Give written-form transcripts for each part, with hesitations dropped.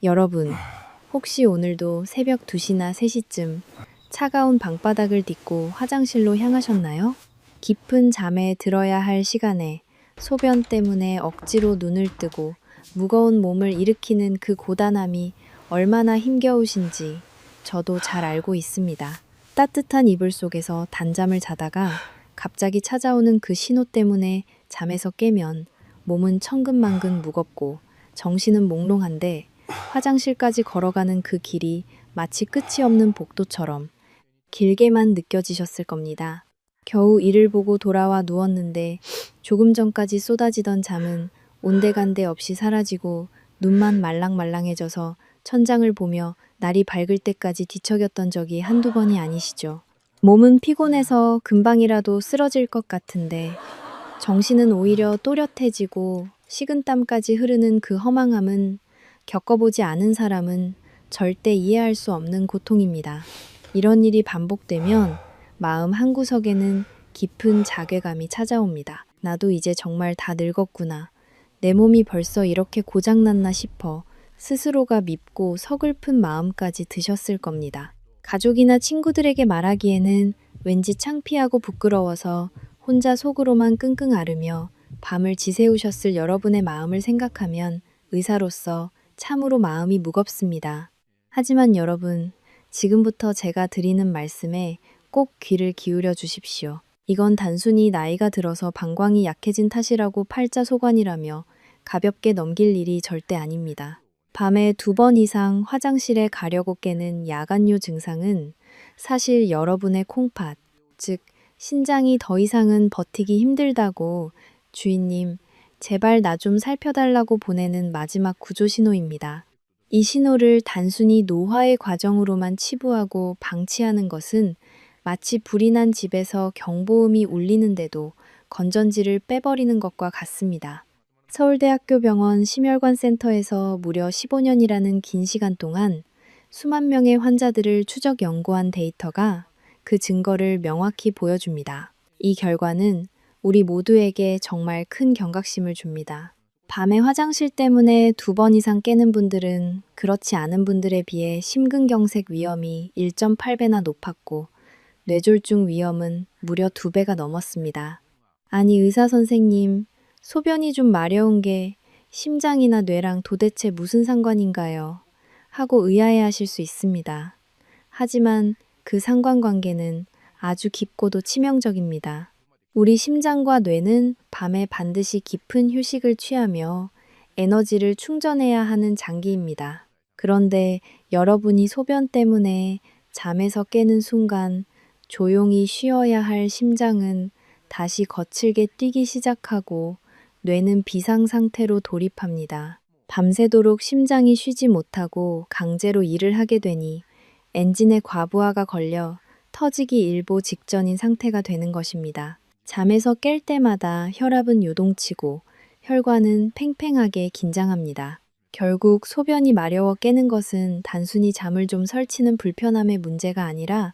여러분, 혹시 오늘도 새벽 2시나 3시쯤 차가운 방바닥을 딛고 화장실로 향하셨나요? 깊은 잠에 들어야 할 시간에 소변 때문에 억지로 눈을 뜨고 무거운 몸을 일으키는 그 고단함이 얼마나 힘겨우신지 저도 잘 알고 있습니다. 따뜻한 이불 속에서 단잠을 자다가 갑자기 찾아오는 그 신호 때문에 잠에서 깨면 몸은 천근만근 무겁고 정신은 몽롱한데 화장실까지 걸어가는 그 길이 마치 끝이 없는 복도처럼 길게만 느껴지셨을 겁니다. 겨우 이를 보고 돌아와 누웠는데 조금 전까지 쏟아지던 잠은 온데간데 없이 사라지고 눈만 말랑말랑해져서 천장을 보며 날이 밝을 때까지 뒤척였던 적이 한두 번이 아니시죠. 몸은 피곤해서 금방이라도 쓰러질 것 같은데 정신은 오히려 또렷해지고 식은땀까지 흐르는 그 허망함은 겪어보지 않은 사람은 절대 이해할 수 없는 고통입니다. 이런 일이 반복되면 마음 한구석에는 깊은 자괴감이 찾아옵니다. 나도 이제 정말 다 늙었구나. 내 몸이 벌써 이렇게 고장났나 싶어 스스로가 밉고 서글픈 마음까지 드셨을 겁니다. 가족이나 친구들에게 말하기에는 왠지 창피하고 부끄러워서 혼자 속으로만 끙끙 앓으며 밤을 지새우셨을 여러분의 마음을 생각하면 의사로서 참으로 마음이 무겁습니다. 하지만 여러분, 지금부터 제가 드리는 말씀에 꼭 귀를 기울여 주십시오. 이건 단순히 나이가 들어서 방광이 약해진 탓이라고 팔자소관이라며 가볍게 넘길 일이 절대 아닙니다. 밤에 2번 이상 화장실에 가려고 깨는 야간요 증상은 사실 여러분의 콩팥, 즉 신장이 더 이상은 버티기 힘들다고 주인님, 제발 나 좀 살펴달라고 보내는 마지막 구조 신호입니다. 이 신호를 단순히 노화의 과정으로만 치부하고 방치하는 것은 마치 불이 난 집에서 경보음이 울리는데도 건전지를 빼버리는 것과 같습니다. 서울대학교 병원 심혈관 센터에서 무려 15년이라는 긴 시간 동안 수만 명의 환자들을 추적 연구한 데이터가 그 증거를 명확히 보여줍니다. 이 결과는 우리 모두에게 정말 큰 경각심을 줍니다. 밤에 화장실 때문에 2번 이상 깨는 분들은 그렇지 않은 분들에 비해 심근경색 위험이 1.8배나 높았고 뇌졸중 위험은 무려 2배가 넘었습니다. 아니 의사 선생님, 소변이 좀 마려운 게 심장이나 뇌랑 도대체 무슨 상관인가요? 하고 의아해하실 수 있습니다. 하지만 그 상관관계는 아주 깊고도 치명적입니다. 우리 심장과 뇌는 밤에 반드시 깊은 휴식을 취하며 에너지를 충전해야 하는 장기입니다. 그런데 여러분이 소변 때문에 잠에서 깨는 순간 조용히 쉬어야 할 심장은 다시 거칠게 뛰기 시작하고 뇌는 비상 상태로 돌입합니다. 밤새도록 심장이 쉬지 못하고 강제로 일을 하게 되니 엔진에 과부하가 걸려 터지기 일보 직전인 상태가 되는 것입니다. 잠에서 깰 때마다 혈압은 요동치고 혈관은 팽팽하게 긴장합니다. 결국 소변이 마려워 깨는 것은 단순히 잠을 좀 설치는 불편함의 문제가 아니라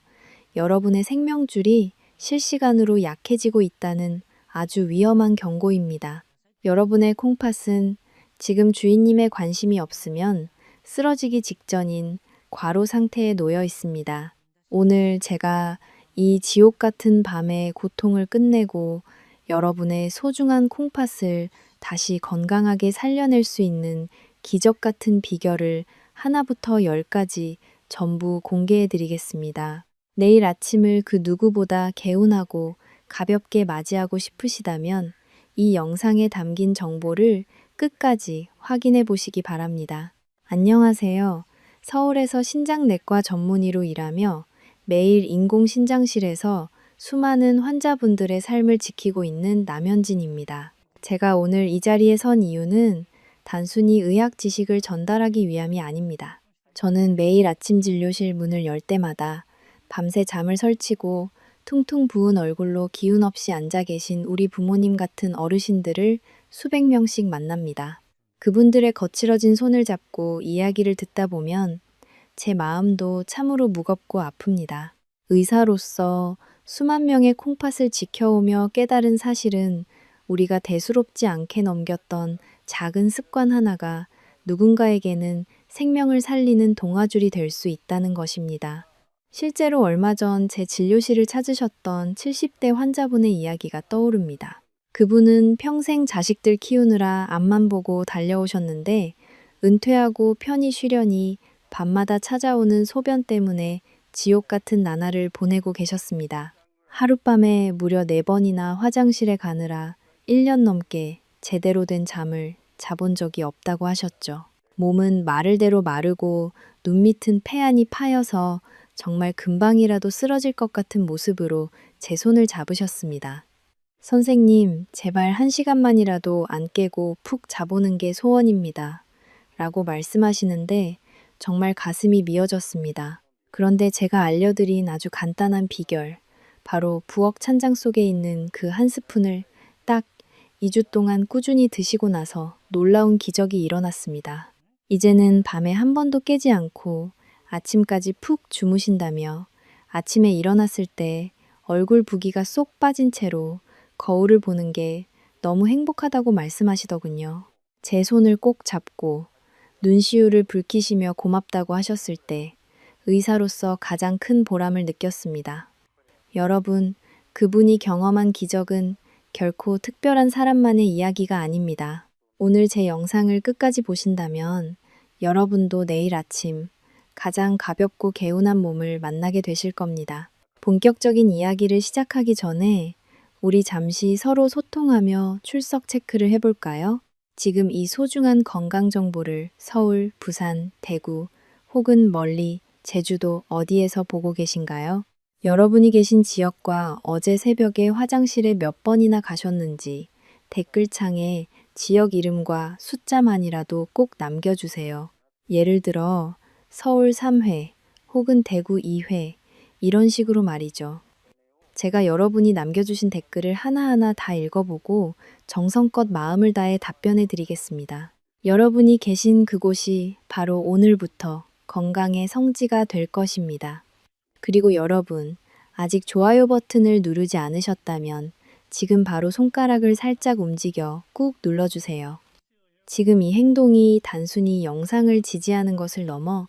여러분의 생명줄이 실시간으로 약해지고 있다는 아주 위험한 경고입니다. 여러분의 콩팥은 지금 주인님의 관심이 없으면 쓰러지기 직전인 과로 상태에 놓여 있습니다. 오늘 제가 이 지옥 같은 밤의 고통을 끝내고 여러분의 소중한 콩팥을 다시 건강하게 살려낼 수 있는 기적 같은 비결을 하나부터 10까지 전부 공개해 드리겠습니다. 내일 아침을 그 누구보다 개운하고 가볍게 맞이하고 싶으시다면 이 영상에 담긴 정보를 끝까지 확인해 보시기 바랍니다. 안녕하세요. 서울에서 신장내과 전문의로 일하며 매일 인공신장실에서 수많은 환자분들의 삶을 지키고 있는 남현진입니다. 제가 오늘 이 자리에 선 이유는 단순히 의학 지식을 전달하기 위함이 아닙니다. 저는 매일 아침 진료실 문을 열 때마다 밤새 잠을 설치고 퉁퉁 부은 얼굴로 기운 없이 앉아 계신 우리 부모님 같은 어르신들을 수백 명씩 만납니다. 그분들의 거칠어진 손을 잡고 이야기를 듣다 보면 제 마음도 참으로 무겁고 아픕니다. 의사로서 수만 명의 콩팥을 지켜오며 깨달은 사실은 우리가 대수롭지 않게 넘겼던 작은 습관 하나가 누군가에게는 생명을 살리는 동아줄이 될 수 있다는 것입니다. 실제로 얼마 전 제 진료실을 찾으셨던 70대 환자분의 이야기가 떠오릅니다. 그분은 평생 자식들 키우느라 앞만 보고 달려오셨는데 은퇴하고 편히 쉬려니 밤마다 찾아오는 소변 때문에 지옥 같은 나날을 보내고 계셨습니다. 하룻밤에 무려 4번이나 화장실에 가느라 1년 넘게 제대로 된 잠을 자본 적이 없다고 하셨죠. 몸은 마를 대로 마르고 눈 밑은 폐안이 파여서 정말 금방이라도 쓰러질 것 같은 모습으로 제 손을 잡으셨습니다. 선생님, 제발 1시간만이라도 안 깨고 푹 자보는 게 소원입니다. 라고 말씀하시는데 정말 가슴이 미어졌습니다. 그런데 제가 알려드린 아주 간단한 비결, 바로 부엌 찬장 속에 있는 그 한 스푼을 딱 2주 동안 꾸준히 드시고 나서 놀라운 기적이 일어났습니다. 이제는 밤에 한 번도 깨지 않고 아침까지 푹 주무신다며 아침에 일어났을 때 얼굴 붓기가 쏙 빠진 채로 거울을 보는 게 너무 행복하다고 말씀하시더군요. 제 손을 꼭 잡고 눈시울을 붉히시며 고맙다고 하셨을 때 의사로서 가장 큰 보람을 느꼈습니다. 여러분, 그분이 경험한 기적은 결코 특별한 사람만의 이야기가 아닙니다. 오늘 제 영상을 끝까지 보신다면 여러분도 내일 아침 가장 가볍고 개운한 몸을 만나게 되실 겁니다. 본격적인 이야기를 시작하기 전에 우리 잠시 서로 소통하며 출석 체크를 해볼까요? 지금 이 소중한 건강 정보를 서울, 부산, 대구 혹은 멀리 제주도 어디에서 보고 계신가요? 여러분이 계신 지역과 어제 새벽에 화장실에 몇 번이나 가셨는지 댓글창에 지역 이름과 숫자만이라도 꼭 남겨주세요. 예를 들어 서울 3회 혹은 대구 2회 이런 식으로 말이죠. 제가 여러분이 남겨주신 댓글을 하나하나 다 읽어보고 정성껏 마음을 다해 답변해 드리겠습니다. 여러분이 계신 그곳이 바로 오늘부터 건강의 성지가 될 것입니다. 그리고 여러분, 아직 좋아요 버튼을 누르지 않으셨다면 지금 바로 손가락을 살짝 움직여 꾹 눌러주세요. 지금 이 행동이 단순히 영상을 지지하는 것을 넘어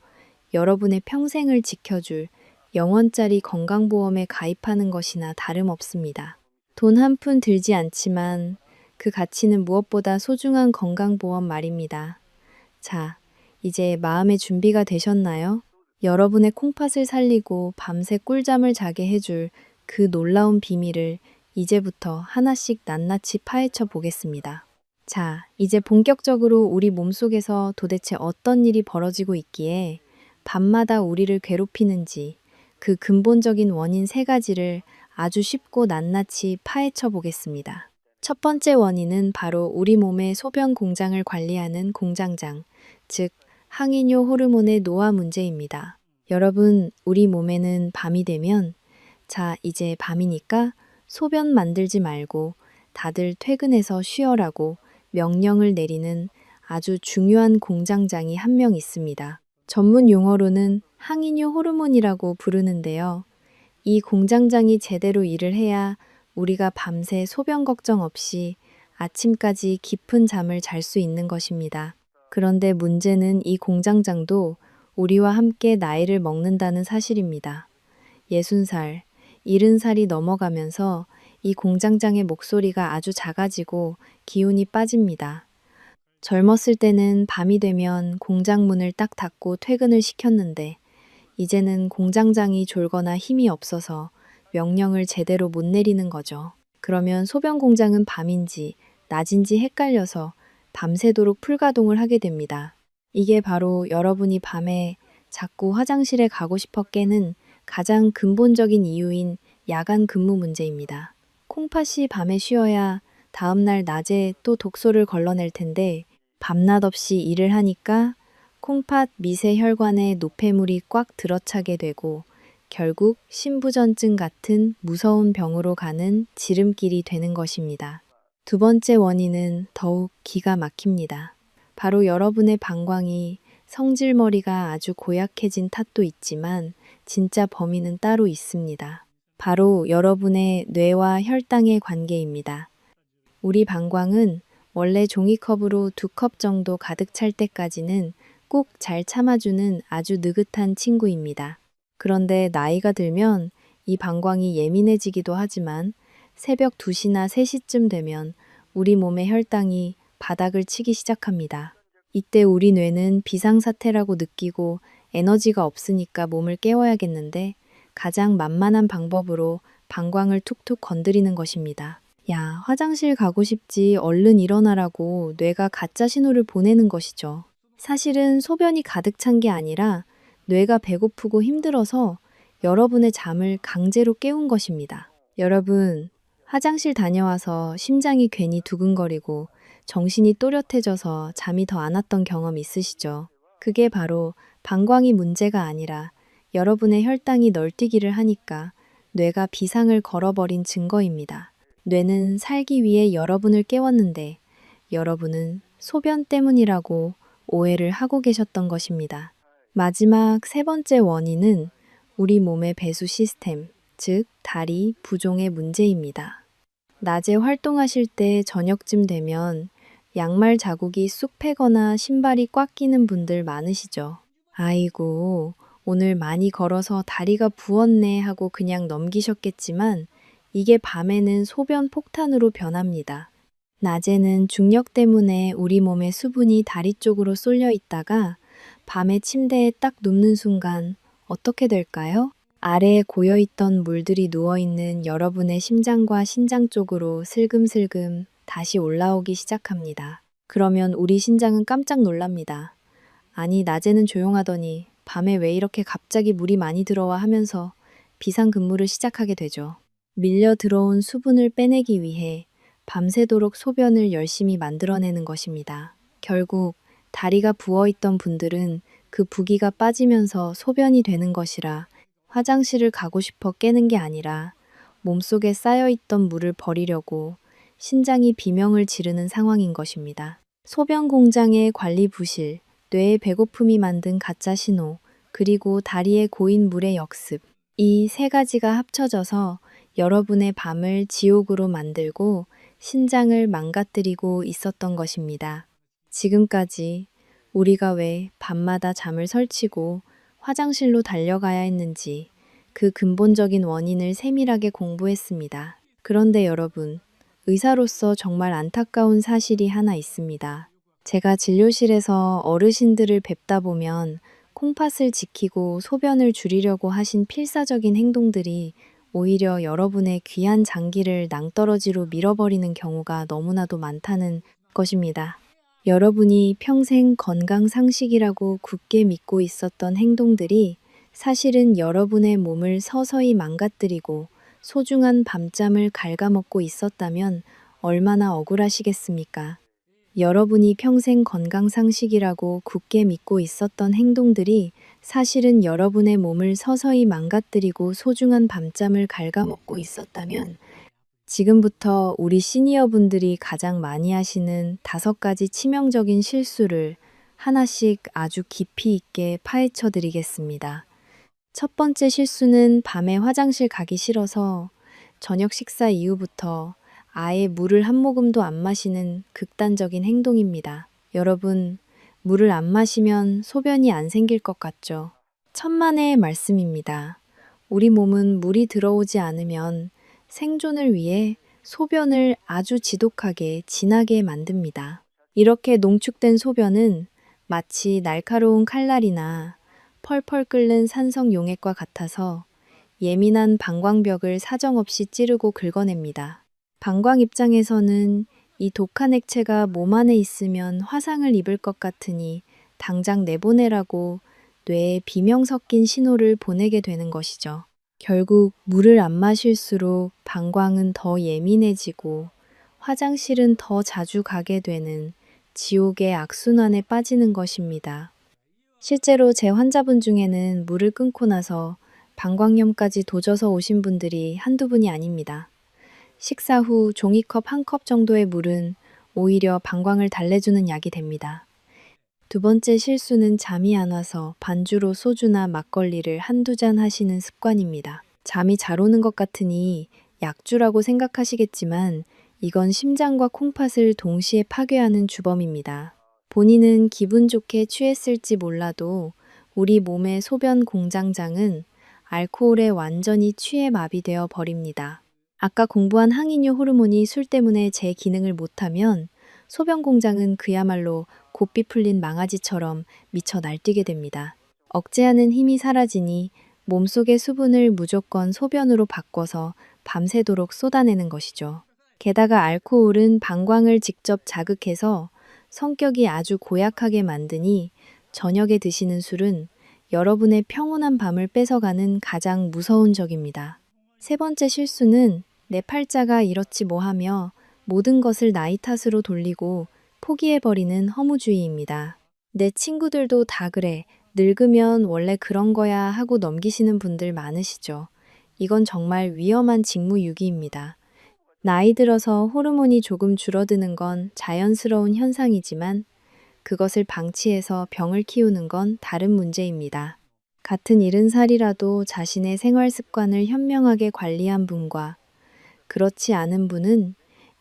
여러분의 평생을 지켜줄 영원짜리 건강보험에 가입하는 것이나 다름없습니다. 돈 한 푼 들지 않지만 그 가치는 무엇보다 소중한 건강보험 말입니다. 자, 이제 마음의 준비가 되셨나요? 여러분의 콩팥을 살리고 밤새 꿀잠을 자게 해줄 그 놀라운 비밀을 이제부터 하나씩 낱낱이 파헤쳐 보겠습니다. 자, 이제 본격적으로 우리 몸속에서 도대체 어떤 일이 벌어지고 있기에 밤마다 우리를 괴롭히는지 그 근본적인 원인 3가지를 아주 쉽고 낱낱이 파헤쳐 보겠습니다. 첫 번째 원인은 바로 우리 몸의 소변 공장을 관리하는 공장장, 즉 항이뇨 호르몬의 노화 문제입니다. 여러분, 우리 몸에는 밤이 되면 자, 이제 밤이니까 소변 만들지 말고 다들 퇴근해서 쉬어라고 명령을 내리는 아주 중요한 공장장이 한 명 있습니다. 전문 용어로는 항이뇨 호르몬이라고 부르는데요. 이 공장장이 제대로 일을 해야 우리가 밤새 소변 걱정 없이 아침까지 깊은 잠을 잘 수 있는 것입니다. 그런데 문제는 이 공장장도 우리와 함께 나이를 먹는다는 사실입니다. 60살, 70살이 넘어가면서 이 공장장의 목소리가 아주 작아지고 기운이 빠집니다. 젊었을 때는 밤이 되면 공장 문을 딱 닫고 퇴근을 시켰는데 이제는 공장장이 졸거나 힘이 없어서 명령을 제대로 못 내리는 거죠. 그러면 소변 공장은 밤인지 낮인지 헷갈려서 밤새도록 풀가동을 하게 됩니다. 이게 바로 여러분이 밤에 자꾸 화장실에 가고 싶어 깨는 가장 근본적인 이유인 야간 근무 문제입니다. 콩팥이 밤에 쉬어야 다음날 낮에 또 독소를 걸러낼 텐데 밤낮 없이 일을 하니까 콩팥 미세 혈관에 노폐물이 꽉 들어차게 되고 결국 신부전증 같은 무서운 병으로 가는 지름길이 되는 것입니다. 두 번째 원인은 더욱 기가 막힙니다. 바로 여러분의 방광이 성질머리가 아주 고약해진 탓도 있지만 진짜 범인은 따로 있습니다. 바로 여러분의 뇌와 혈당의 관계입니다. 우리 방광은 원래 종이컵으로 2컵 정도 가득 찰 때까지는 꼭 잘 참아주는 아주 느긋한 친구입니다. 그런데 나이가 들면 이 방광이 예민해지기도 하지만 새벽 2시나 3시쯤 되면 우리 몸의 혈당이 바닥을 치기 시작합니다. 이때 우리 뇌는 비상사태라고 느끼고 에너지가 없으니까 몸을 깨워야겠는데 가장 만만한 방법으로 방광을 툭툭 건드리는 것입니다. 야, 화장실 가고 싶지, 얼른 일어나라고 뇌가 가짜 신호를 보내는 것이죠. 사실은 소변이 가득 찬 게 아니라 뇌가 배고프고 힘들어서 여러분의 잠을 강제로 깨운 것입니다. 여러분, 화장실 다녀와서 심장이 괜히 두근거리고 정신이 또렷해져서 잠이 더 안 왔던 경험 있으시죠? 그게 바로 방광이 문제가 아니라 여러분의 혈당이 널뛰기를 하니까 뇌가 비상을 걸어버린 증거입니다. 뇌는 살기 위해 여러분을 깨웠는데 여러분은 소변 때문이라고 오해를 하고 계셨던 것입니다. 마지막 세 번째 원인은 우리 몸의 배수 시스템, 즉 다리 부종의 문제입니다. 낮에 활동하실 때 저녁쯤 되면 양말 자국이 쑥 패거나 신발이 꽉 끼는 분들 많으시죠? 아이고, 오늘 많이 걸어서 다리가 부었네 하고 그냥 넘기셨겠지만 이게 밤에는 소변 폭탄으로 변합니다. 낮에는 중력 때문에 우리 몸의 수분이 다리 쪽으로 쏠려 있다가 밤에 침대에 딱 눕는 순간 어떻게 될까요? 아래에 고여있던 물들이 누워있는 여러분의 심장과 신장 쪽으로 슬금슬금 다시 올라오기 시작합니다. 그러면 우리 심장은 깜짝 놀랍니다. 아니, 낮에는 조용하더니 밤에 왜 이렇게 갑자기 물이 많이 들어와 하면서 비상근무를 시작하게 되죠. 밀려 들어온 수분을 빼내기 위해 밤새도록 소변을 열심히 만들어내는 것입니다. 결국 다리가 부어있던 분들은 그 부기가 빠지면서 소변이 되는 것이라 화장실을 가고 싶어 깨는 게 아니라 몸속에 쌓여있던 물을 버리려고 신장이 비명을 지르는 상황인 것입니다. 소변 공장의 관리 부실, 뇌의 배고픔이 만든 가짜 신호, 그리고 다리에 고인 물의 역습. 이 세 가지가 합쳐져서 여러분의 밤을 지옥으로 만들고 신장을 망가뜨리고 있었던 것입니다. 지금까지 우리가 왜 밤마다 잠을 설치고 화장실로 달려가야 했는지 그 근본적인 원인을 세밀하게 공부했습니다. 그런데 여러분, 의사로서 정말 안타까운 사실이 하나 있습니다. 제가 진료실에서 어르신들을 뵙다 보면 콩팥을 지키고 소변을 줄이려고 하신 필사적인 행동들이 오히려 여러분의 귀한 장기를 낭떠러지로 밀어버리는 경우가 너무나도 많다는 것입니다. 여러분이 평생 건강 상식이라고 굳게 믿고 있었던 행동들이 사실은 여러분의 몸을 서서히 망가뜨리고 소중한 밤잠을 갉아먹고 있었다면 얼마나 억울하시겠습니까? 여러분이 평생 건강 상식이라고 굳게 믿고 있었던 행동들이 사실은 여러분의 몸을 서서히 망가뜨리고 소중한 밤잠을 갉아먹고 있었다면 지금부터 우리 시니어분들이 가장 많이 하시는 5가지 치명적인 실수를 하나씩 아주 깊이 있게 파헤쳐 드리겠습니다. 첫 번째 실수는 밤에 화장실 가기 싫어서 저녁 식사 이후부터 아예 물을 한 모금도 안 마시는 극단적인 행동입니다. 여러분, 물을 안 마시면 소변이 안 생길 것 같죠? 천만의 말씀입니다. 우리 몸은 물이 들어오지 않으면 생존을 위해 소변을 아주 지독하게 진하게 만듭니다. 이렇게 농축된 소변은 마치 날카로운 칼날이나 펄펄 끓는 산성 용액과 같아서 예민한 방광벽을 사정없이 찌르고 긁어냅니다. 방광 입장에서는 이 독한 액체가 몸 안에 있으면 화상을 입을 것 같으니 당장 내보내라고 뇌에 비명 섞인 신호를 보내게 되는 것이죠. 결국 물을 안 마실수록 방광은 더 예민해지고 화장실은 더 자주 가게 되는 지옥의 악순환에 빠지는 것입니다. 실제로 제 환자분 중에는 물을 끊고 나서 방광염까지 도져서 오신 분들이 한두 분이 아닙니다. 식사 후 종이컵 1컵 정도의 물은 오히려 방광을 달래주는 약이 됩니다. 두 번째 실수는 잠이 안 와서 반주로 소주나 막걸리를 한두 잔 하시는 습관입니다. 잠이 잘 오는 것 같으니 약주라고 생각하시겠지만 이건 심장과 콩팥을 동시에 파괴하는 주범입니다. 본인은 기분 좋게 취했을지 몰라도 우리 몸의 소변 공장장은 알코올에 완전히 취해 마비되어 버립니다. 아까 공부한 항이뇨 호르몬이 술 때문에 제 기능을 못하면 소변 공장은 그야말로 고삐 풀린 망아지처럼 미쳐 날뛰게 됩니다. 억제하는 힘이 사라지니 몸속의 수분을 무조건 소변으로 바꿔서 밤새도록 쏟아내는 것이죠. 게다가 알코올은 방광을 직접 자극해서 성격이 아주 고약하게 만드니 저녁에 드시는 술은 여러분의 평온한 밤을 뺏어가는 가장 무서운 적입니다. 세 번째 실수는 내 팔자가 이렇지 뭐하며 모든 것을 나이 탓으로 돌리고 포기해버리는 허무주의입니다. 내 친구들도 다 그래. 늙으면 원래 그런 거야 하고 넘기시는 분들 많으시죠. 이건 정말 위험한 직무유기입니다. 나이 들어서 호르몬이 조금 줄어드는 건 자연스러운 현상이지만 그것을 방치해서 병을 키우는 건 다른 문제입니다. 같은 70살이라도 자신의 생활 습관을 현명하게 관리한 분과 그렇지 않은 분은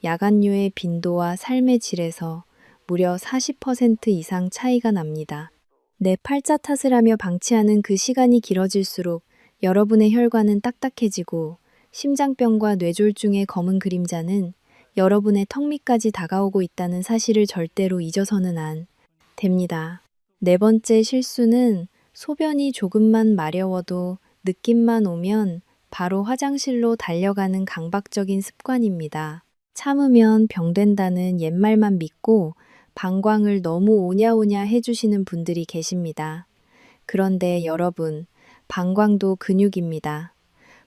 야간류의 빈도와 삶의 질에서 무려 40% 이상 차이가 납니다. 내 팔자 탓을 하며 방치하는 그 시간이 길어질수록 여러분의 혈관은 딱딱해지고 심장병과 뇌졸중의 검은 그림자는 여러분의 턱 밑까지 다가오고 있다는 사실을 절대로 잊어서는 안 됩니다. 네 번째 실수는 소변이 조금만 마려워도 느낌만 오면 바로 화장실로 달려가는 강박적인 습관입니다. 참으면 병된다는 옛말만 믿고 방광을 너무 오냐오냐 해주시는 분들이 계십니다. 그런데 여러분, 방광도 근육입니다.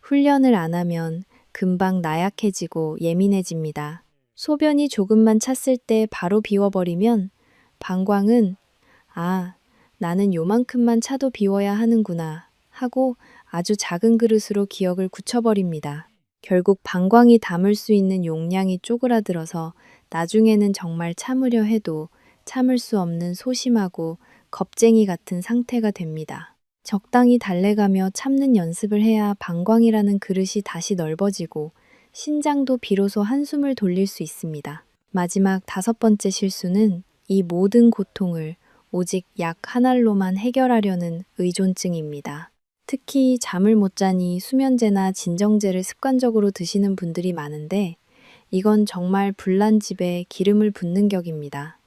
훈련을 안 하면 금방 나약해지고 예민해집니다. 소변이 조금만 찼을 때 바로 비워버리면 방광은 나는 요만큼만 차도 비워야 하는구나 하고 아주 작은 그릇으로 기억을 굳혀버립니다. 결국 방광이 담을 수 있는 용량이 쪼그라들어서 나중에는 정말 참으려 해도 참을 수 없는 소심하고 겁쟁이 같은 상태가 됩니다. 적당히 달래가며 참는 연습을 해야 방광이라는 그릇이 다시 넓어지고 신장도 비로소 한숨을 돌릴 수 있습니다. 마지막 다섯 번째 실수는 이 모든 고통을 오직 약 한 알로만 해결하려는 의존증입니다. 특히 잠을 못 자니 수면제나 진정제를 습관적으로 드시는 분들이 많은데 이건 정말 불난집에 기름을 붓는 격입니다.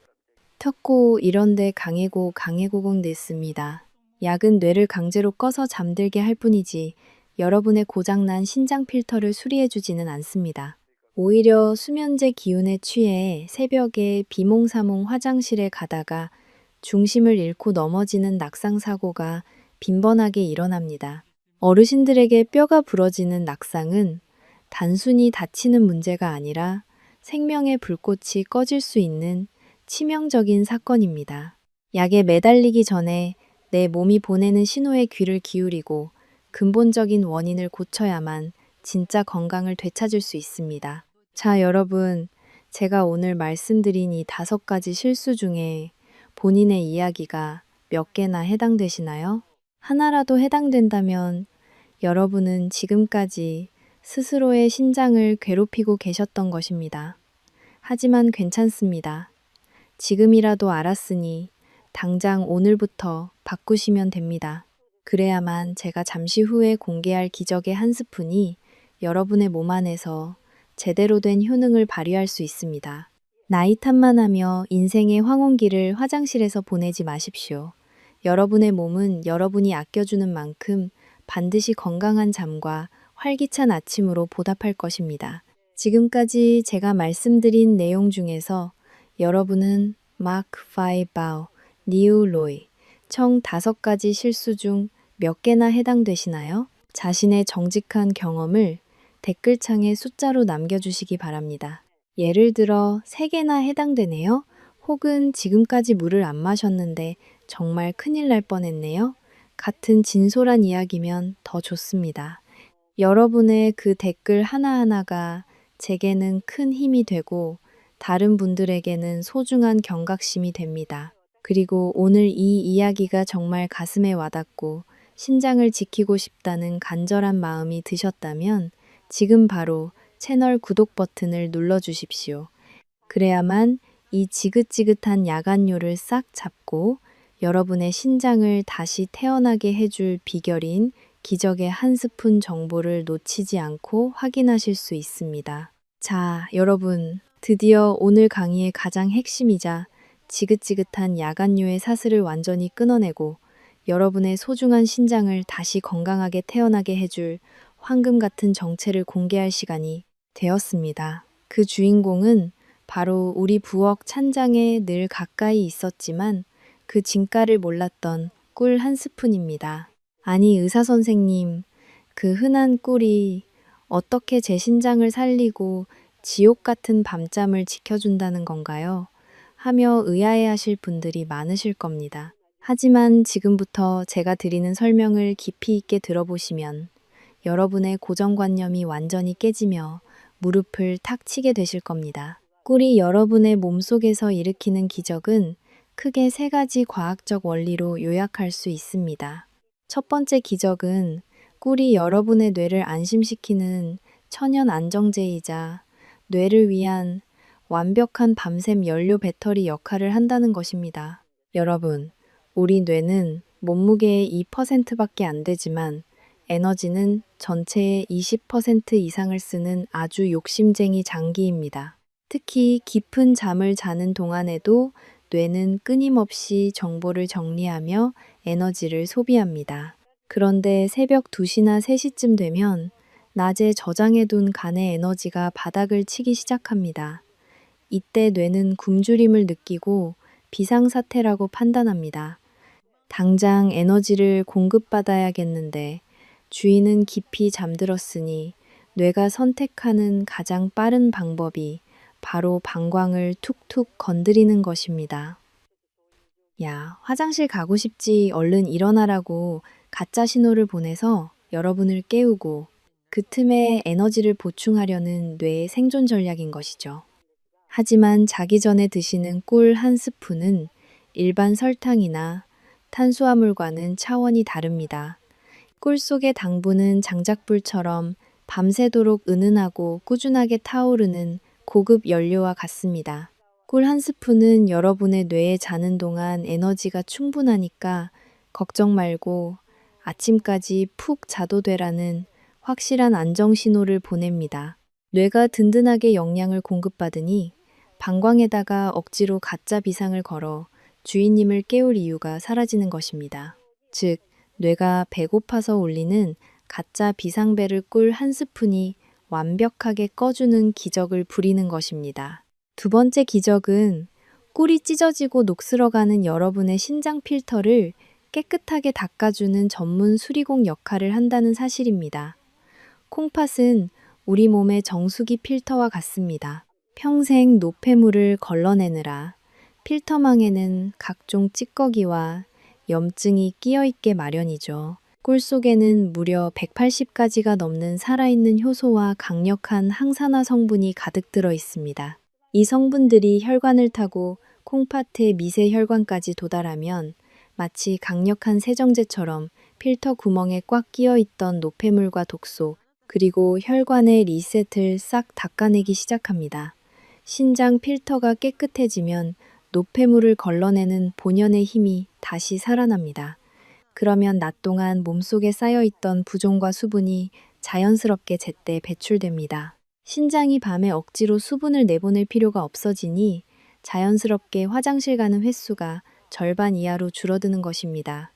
턱고 이런데 강해고공 냈습니다. 약은 뇌를 강제로 꺼서 잠들게 할 뿐이지 여러분의 고장난 신장 필터를 수리해주지는 않습니다. 오히려 수면제 기운에 취해 새벽에 비몽사몽 화장실에 가다가 중심을 잃고 넘어지는 낙상사고가 빈번하게 일어납니다. 어르신들에게 뼈가 부러지는 낙상은 단순히 다치는 문제가 아니라 생명의 불꽃이 꺼질 수 있는 치명적인 사건입니다. 약에 매달리기 전에 내 몸이 보내는 신호에 귀를 기울이고 근본적인 원인을 고쳐야만 진짜 건강을 되찾을 수 있습니다. 자, 여러분, 제가 오늘 말씀드린 이 5가지 실수 중에 본인의 이야기가 몇 개나 해당되시나요? 하나라도 해당된다면 여러분은 지금까지 스스로의 신장을 괴롭히고 계셨던 것입니다. 하지만 괜찮습니다. 지금이라도 알았으니 당장 오늘부터 바꾸시면 됩니다. 그래야만 제가 잠시 후에 공개할 기적의 한 스푼이 여러분의 몸 안에서 제대로 된 효능을 발휘할 수 있습니다. 나이 탓만 하며 인생의 황혼기를 화장실에서 보내지 마십시오. 여러분의 몸은 여러분이 아껴주는 만큼 반드시 건강한 잠과 활기찬 아침으로 보답할 것입니다. 지금까지 제가 말씀드린 내용 중에서 여러분은 마크 파이바우, 니우 로이, 총 5가지 실수 중 몇 개나 해당되시나요? 자신의 정직한 경험을 댓글창에 숫자로 남겨주시기 바랍니다. 예를 들어 3개나 해당되네요. 혹은 지금까지 물을 안 마셨는데 정말 큰일 날 뻔했네요. 같은 진솔한 이야기면 더 좋습니다. 여러분의 그 댓글 하나하나가 제게는 큰 힘이 되고 다른 분들에게는 소중한 경각심이 됩니다. 그리고 오늘 이 이야기가 정말 가슴에 와닿고 신장을 지키고 싶다는 간절한 마음이 드셨다면 지금 바로 채널 구독 버튼을 눌러주십시오. 그래야만 이 지긋지긋한 야간뇨를 싹 잡고 여러분의 신장을 다시 태어나게 해줄 비결인 기적의 한 스푼 정보를 놓치지 않고 확인하실 수 있습니다. 자, 여러분, 드디어 오늘 강의의 가장 핵심이자 지긋지긋한 야간뇨의 사슬을 완전히 끊어내고 여러분의 소중한 신장을 다시 건강하게 태어나게 해줄 황금 같은 정체를 공개할 시간이 되었습니다. 그 주인공은 바로 우리 부엌 찬장에 늘 가까이 있었지만 그 진가를 몰랐던 꿀 한 스푼입니다. 아니, 의사 선생님, 그 흔한 꿀이 어떻게 제 신장을 살리고 지옥 같은 밤잠을 지켜준다는 건가요? 하며 의아해하실 분들이 많으실 겁니다. 하지만 지금부터 제가 드리는 설명을 깊이 있게 들어보시면 여러분의 고정관념이 완전히 깨지며 무릎을 탁 치게 되실 겁니다. 꿀이 여러분의 몸속에서 일으키는 기적은 크게 세 가지 과학적 원리로 요약할 수 있습니다. 첫 번째 기적은 꿀이 여러분의 뇌를 안심시키는 천연 안정제이자 뇌를 위한 완벽한 밤샘 연료 배터리 역할을 한다는 것입니다. 여러분, 우리 뇌는 몸무게의 2%밖에 안 되지만 에너지는 전체의 20% 이상을 쓰는 아주 욕심쟁이 장기입니다. 특히 깊은 잠을 자는 동안에도 뇌는 끊임없이 정보를 정리하며 에너지를 소비합니다. 그런데 새벽 2시나 3시쯤 되면 낮에 저장해둔 간의 에너지가 바닥을 치기 시작합니다. 이때 뇌는 굶주림을 느끼고 비상사태라고 판단합니다. 당장 에너지를 공급받아야겠는데 주인은 깊이 잠들었으니 뇌가 선택하는 가장 빠른 방법이 바로 방광을 툭툭 건드리는 것입니다. 야, 화장실 가고 싶지, 얼른 일어나라고 가짜 신호를 보내서 여러분을 깨우고 그 틈에 에너지를 보충하려는 뇌의 생존 전략인 것이죠. 하지만 자기 전에 드시는 꿀 한 스푼은 일반 설탕이나 탄수화물과는 차원이 다릅니다. 꿀 속의 당분은 장작불처럼 밤새도록 은은하고 꾸준하게 타오르는 고급 연료와 같습니다. 꿀 한 스푼은 여러분의 뇌에 자는 동안 에너지가 충분하니까 걱정 말고 아침까지 푹 자도 되라는 확실한 안정 신호를 보냅니다. 뇌가 든든하게 영양을 공급받으니 방광에다가 억지로 가짜 비상을 걸어 주인님을 깨울 이유가 사라지는 것입니다. 즉, 뇌가 배고파서 울리는 가짜 비상벨을 꿀 한 스푼이 완벽하게 꺼주는 기적을 부리는 것입니다. 두 번째 기적은 꿀이 찢어지고 녹슬어가는 여러분의 신장 필터를 깨끗하게 닦아주는 전문 수리공 역할을 한다는 사실입니다. 콩팥은 우리 몸의 정수기 필터와 같습니다. 평생 노폐물을 걸러내느라 필터망에는 각종 찌꺼기와 염증이 끼어있게 마련이죠. 꿀 속에는 무려 180가지가 넘는 살아있는 효소와 강력한 항산화 성분이 가득 들어 있습니다. 이 성분들이 혈관을 타고 콩팥의 미세 혈관까지 도달하면 마치 강력한 세정제처럼 필터 구멍에 꽉 끼어 있던 노폐물과 독소, 그리고 혈관의 리셋을 싹 닦아내기 시작합니다. 신장 필터가 깨끗해지면 노폐물을 걸러내는 본연의 힘이 다시 살아납니다. 그러면 낮 동안 몸속에 쌓여있던 부종과 수분이 자연스럽게 제때 배출됩니다. 신장이 밤에 억지로 수분을 내보낼 필요가 없어지니 자연스럽게 화장실 가는 횟수가 절반 이하로 줄어드는 것입니다.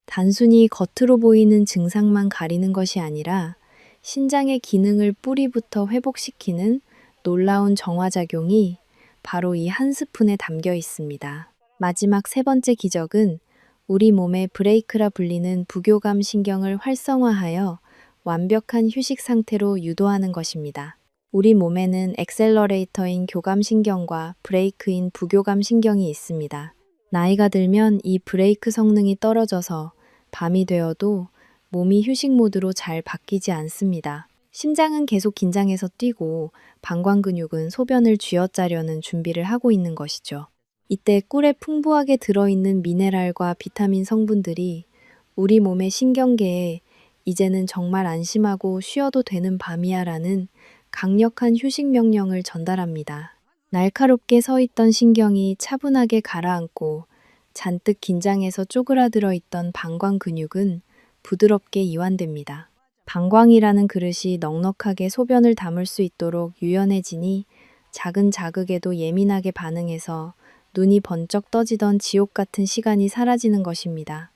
단순히 겉으로 보이는 증상만 가리는 것이 아니라 신장의 기능을 뿌리부터 회복시키는 놀라운 정화작용이 바로 이 한 스푼에 담겨 있습니다. 마지막 세 번째 기적은 우리 몸의 브레이크라 불리는 부교감 신경을 활성화하여 완벽한 휴식 상태로 유도하는 것입니다. 우리 몸에는 엑셀러레이터인 교감신경과 브레이크인 부교감 신경이 있습니다. 나이가 들면 이 브레이크 성능이 떨어져서 밤이 되어도 몸이 휴식 모드로 잘 바뀌지 않습니다. 심장은 계속 긴장해서 뛰고 방광 근육은 소변을 쥐어짜려는 준비를 하고 있는 것이죠. 이때 꿀에 풍부하게 들어있는 미네랄과 비타민 성분들이 우리 몸의 신경계에 이제는 정말 안심하고 쉬어도 되는 밤이야 라는 강력한 휴식 명령을 전달합니다. 날카롭게 서 있던 신경이 차분하게 가라앉고 잔뜩 긴장해서 쪼그라들어 있던 방광 근육은 부드럽게 이완됩니다. 방광이라는 그릇이 넉넉하게 소변을 담을 수 있도록 유연해지니 작은 자극에도 예민하게 반응해서 눈이 번쩍 떠지던 지옥 같은 시간이 사라지는 것입니다.